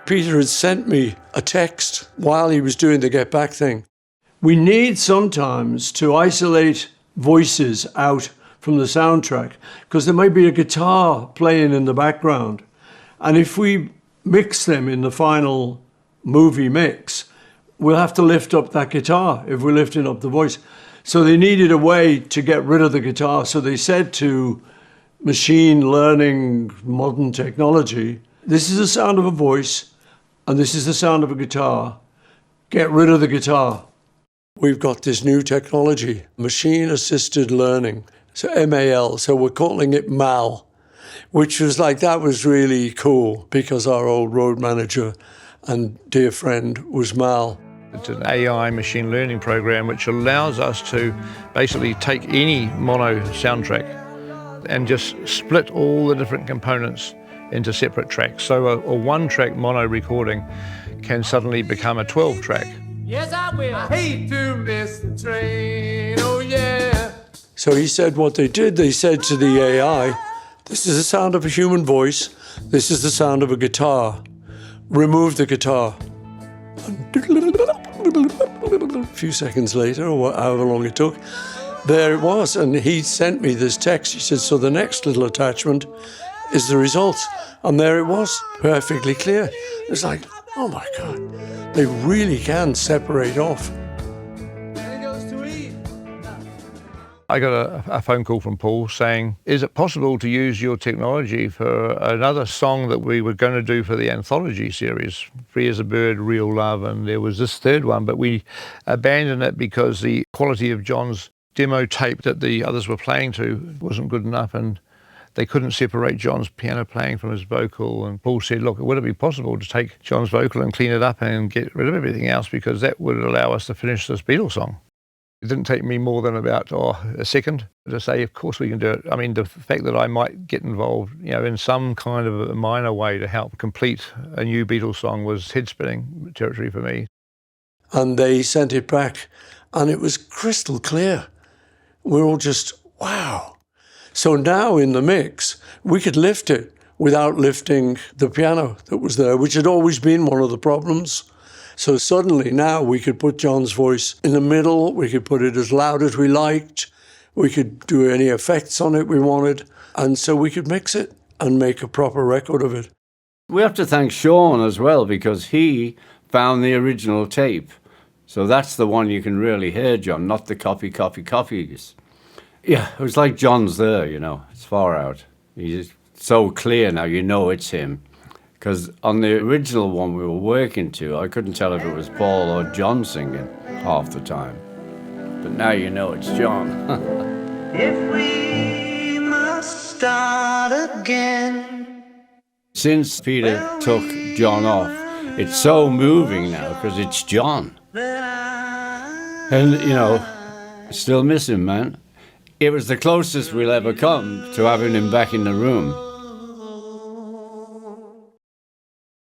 Peter had sent me a text while he was doing the Get Back thing. We need sometimes to isolate voices out from the soundtrack because there might be a guitar playing in the background. And if we mix them in the final movie mix, we'll have to lift up that guitar if we're lifting up the voice. So they needed a way to get rid of the guitar. So they said to machine learning, modern technology, this is the sound of a voice and this is the sound of a guitar. Get rid of the guitar. We've got this new technology, machine-assisted learning, so MAL, so we're calling it MAL, which was like, that was really cool because our old road manager and dear friend was Mal. It's an AI machine learning program which allows us to basically take any mono soundtrack and just split all the different components into separate tracks. So a one-track mono recording can suddenly become a 12-track. Yes, I will. I hate to miss the train, oh yeah. So he said what they did, they said to the AI, this is the sound of a human voice, this is the sound of a guitar. Remove the guitar. A few seconds later, or however long it took, there it was. And he sent me this text. He said, so the next little attachment is the results. And there it was, perfectly clear. It's like, oh my God, they really can separate off. I got a phone call from Paul saying, is it possible to use your technology for another song that we were going to do for the anthology series, Free as a Bird, Real Love, and there was this third one, but we abandoned it because the quality of John's demo tape that the others were playing to wasn't good enough, and they couldn't separate John's piano playing from his vocal. And Paul said, look, would it be possible to take John's vocal and clean it up and get rid of everything else, because that would allow us to finish this Beatles song. It didn't take me more than about a second to say, of course we can do it. I mean, the fact that I might get involved, in some kind of a minor way to help complete a new Beatles song was head-spinning territory for me. And they sent it back, and it was crystal clear. We're all just, wow. So now in the mix, we could lift it without lifting the piano that was there, which had always been one of the problems. So suddenly now we could put John's voice in the middle, we could put it as loud as we liked, we could do any effects on it we wanted, and so we could mix it and make a proper record of it. We have to thank Sean as well, because he found the original tape. So that's the one you can really hear, John, not the copies. Yeah, it was like John's there, it's far out. He's so clear now, it's him. Because on the original one we were working to, I couldn't tell if it was Paul or John singing half the time. But now it's John. If we must start again. Since Peter took John off, it's so moving now because it's John. And, still miss him, man. It was the closest we'll ever come to having him back in the room.